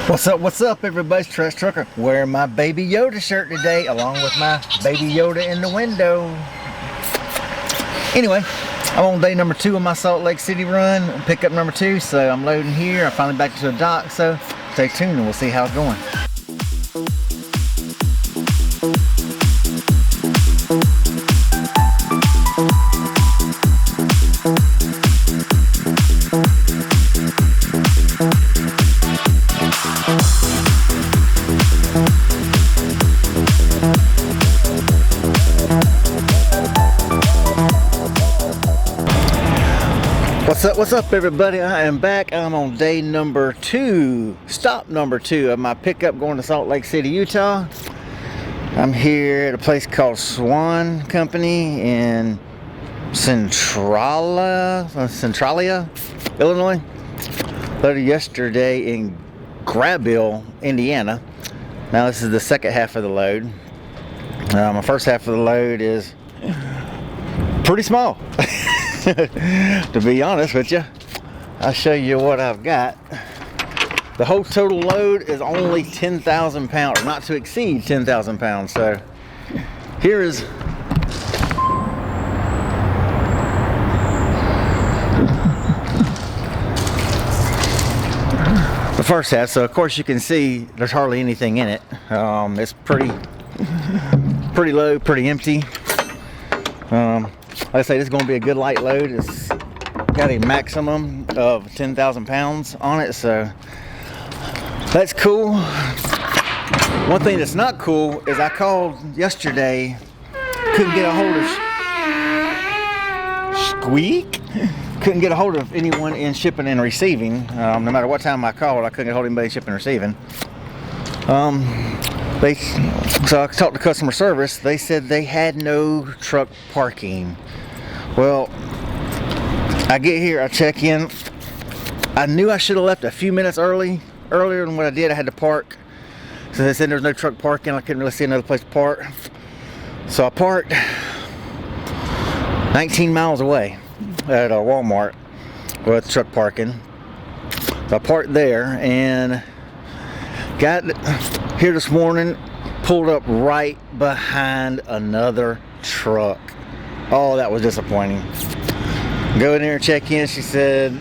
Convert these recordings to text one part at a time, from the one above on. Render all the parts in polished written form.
What's up everybody? Tourette Trucker wearing my Baby Yoda shirt today along with my Baby Yoda in the window. Anyway, I'm on day number 2 of my Salt Lake City run, pickup number 2, so I'm loading here. I'm finally back to the dock, so stay tuned and we'll see how it's going. What's up everybody? I am back. I'm on day number 2, stop number 2 of my pickup going to Salt Lake City, Utah. I'm here at a place called Swan Company in Centralia, Illinois. Loaded yesterday in Grabville, Indiana. Now this is the second half of the load. My first half of the load is pretty small. To be honest with you, I'll show you what I've got. The whole total load is only 10,000 pounds, or not to exceed 10,000 pounds. So here is the first half. So of course you can see there's hardly anything in it. It's pretty low, pretty empty. Like I say, this is going to be a good light load. It's got a maximum of 10,000 pounds on it, so that's cool. One thing that's not cool is I called yesterday, couldn't get a hold of couldn't get a hold of anyone in shipping and receiving. No matter what time I called, I couldn't get a hold of anybody in shipping and receiving. So I talked to customer service. They said they had no truck parking. Well, I get here, I check in. I knew I should have left a few minutes earlier than what I did. I had to park. So they said there's no truck parking. I couldn't really see another place to park. So I parked 19 miles away at a Walmart with truck parking. So I parked there and got here this morning, pulled up right behind another truck. Oh, that was disappointing. Go in there and check in. She said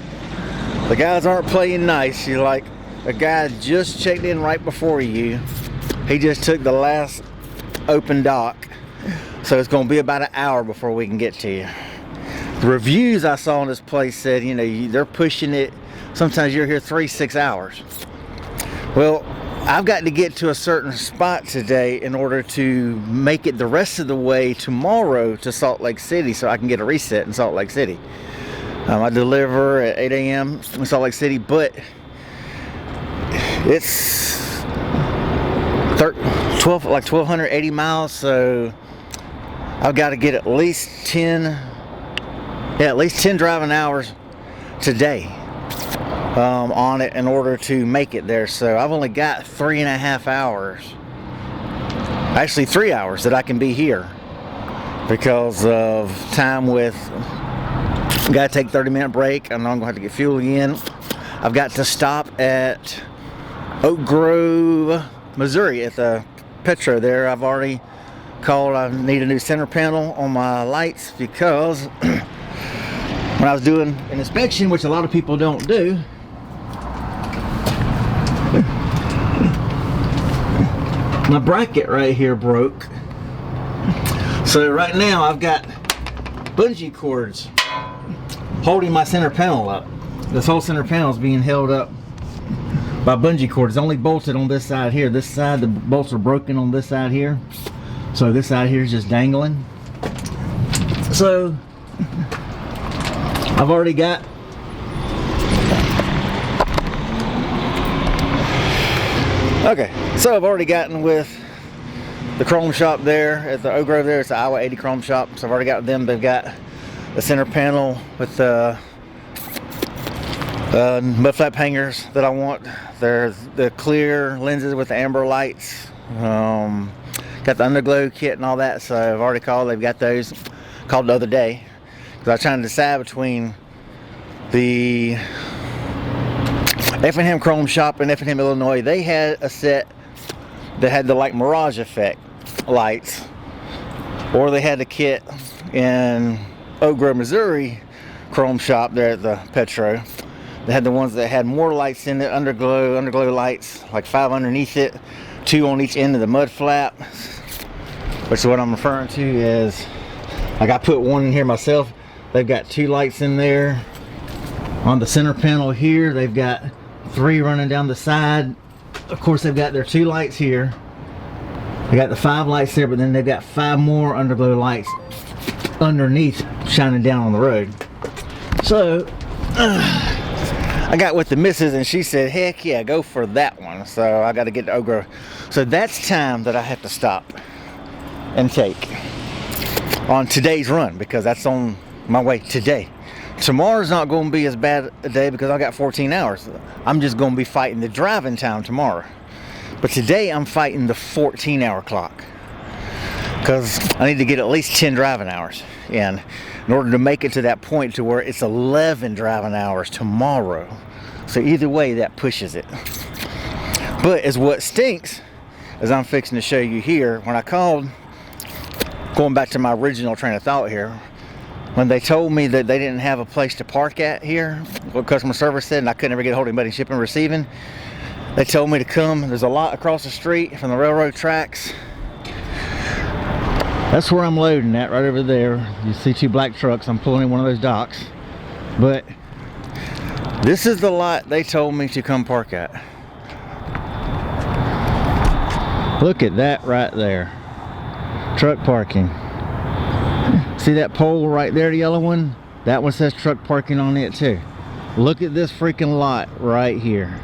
the guys aren't playing nice. She's like, the guy just checked in right before you. He just took the last open dock, so it's going to be about an hour before we can get to you. The reviews I saw in this place said, you know, they're pushing it. Sometimes you're here 3-6 hours. Well, I've got to get to a certain spot today in order to make it the rest of the way tomorrow to Salt Lake City so I can get a reset in Salt Lake City. I deliver at 8 a.m. in Salt Lake City, but it's 1,280 miles, so I've got to get at least 10 driving hours today on it in order to make it there. So I've only got 3.5 hours, actually 3 hours, that I can be here because of time with, gotta take a 30-minute break. I know I'm gonna have to get fuel again. I've got to stop at Oak Grove, Missouri at the Petro there. I've already called. I need a new center panel on my lights because when I was doing an inspection, which a lot of people don't do, my bracket right here broke. So right now I've got bungee cords holding my center panel up. This whole center panel is being held up by bungee cords. It's only bolted on this side here. This side, the bolts are broken on this side here. So this side here is just dangling. So I've already got so I've already gotten with the chrome shop there at the Oak Grove there. It's the Iowa 80 chrome shop. So I've already got them. They've got the center panel with the mud flap hangers that I want. There's the clear lenses with the amber lights. Got the underglow kit and all that. So I've already called. They've got those. Called the other day because I was trying to decide between the Effingham Chrome Shop in Effingham, Illinois, they had a set that had the like mirage effect lights, or they had a kit in Oak Grove, Missouri Chrome Shop there at the Petro. They had the ones that had more lights in it, underglow lights, like 5 underneath it, 2 on each end of the mud flap, which is what I'm referring to is, like I put one in here myself. They've got 2 lights in there. On the center panel here, they've got 3 running down the side. Of course, they've got their 2 lights here. They got the 5 lights there, but then they've got 5 more underglow lights underneath shining down on the road. So I got with the missus and she said, heck yeah, go for that one. So I got to get to Oak Grove. So that's time that I have to stop and take on today's run, because that's on my way today. Tomorrow's not going to be as bad a day because I got 14 hours. I'm just going to be fighting the driving time tomorrow. But today I'm fighting the 14-hour clock, because I need to get at least 10 driving hours in order to make it to that point to where it's 11 driving hours tomorrow. So either way, that pushes it. But as what stinks, as I'm fixing to show you here, when I called, going back to my original train of thought here, when they told me that they didn't have a place to park at here, what customer service said, and I couldn't ever get a hold of anybody shipping and receiving, they told me to come. There's a lot across the street from the railroad tracks. That's where I'm loading at, right over there. You see 2 black trucks. I'm pulling in one of those docks. But this is the lot they told me to come park at. Look at that right there. Truck parking. See that pole right there, the yellow one? That one says truck parking on it too. Look at this freaking lot right here.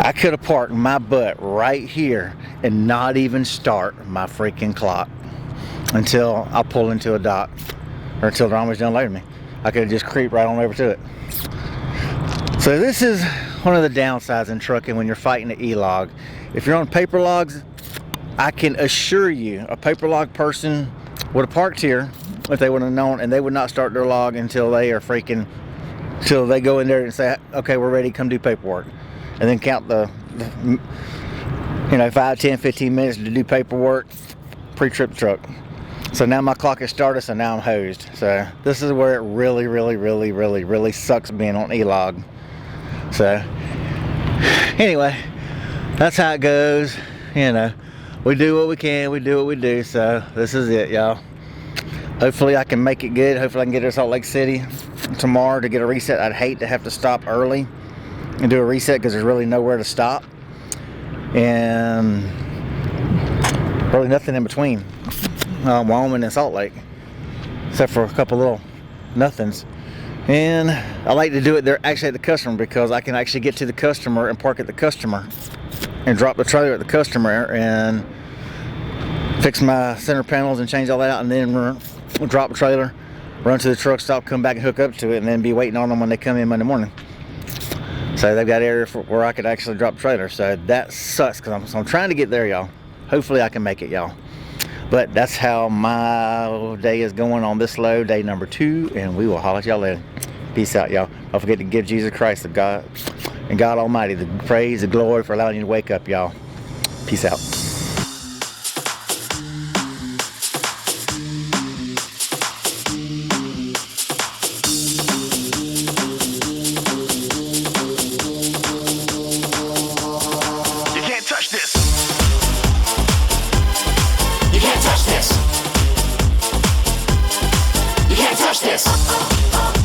I could have parked my butt right here and not even start my freaking clock until I pull into a dock, or until they're almost done loading me. I could have just creeped right on over to it. So this is one of the downsides in trucking when you're fighting the E-log. If you're on paper logs, I can assure you a paper log person would have parked here if they would have known, and they would not start their log until they are freaking, till they go in there and say, okay, we're ready, come do paperwork. And then count the 5, 10, 15 minutes to do paperwork, pre-trip truck. So now my clock is started, so now I'm hosed. So this is where it really sucks being on E-log. So anyway, that's how it goes. We do what we can, we do what we do. So this is it, y'all. Hopefully I can make it good. Hopefully I can get to Salt Lake City tomorrow to get a reset. I'd hate to have to stop early and do a reset because there's really nowhere to stop, and really nothing in between Wyoming and Salt Lake, except for a couple little nothings. And I like to do it there actually at the customer, because I can actually get to the customer and park at the customer and drop the trailer at the customer and fix my center panels and change all that out, and then drop the trailer, run to the truck stop, come back and hook up to it, and then be waiting on them when they come in Monday morning. So they've got area where I could actually drop the trailer. So that sucks, because I'm trying to get there, y'all. Hopefully I can make it, y'all. But that's how my day is going on this load, day number 2, and we will holler at y'all later. Peace out, y'all. Don't forget to give Jesus Christ, the God and God Almighty, the praise, the glory for allowing you to wake up, y'all. Peace out. Touch this. You can't touch this. You can't touch this.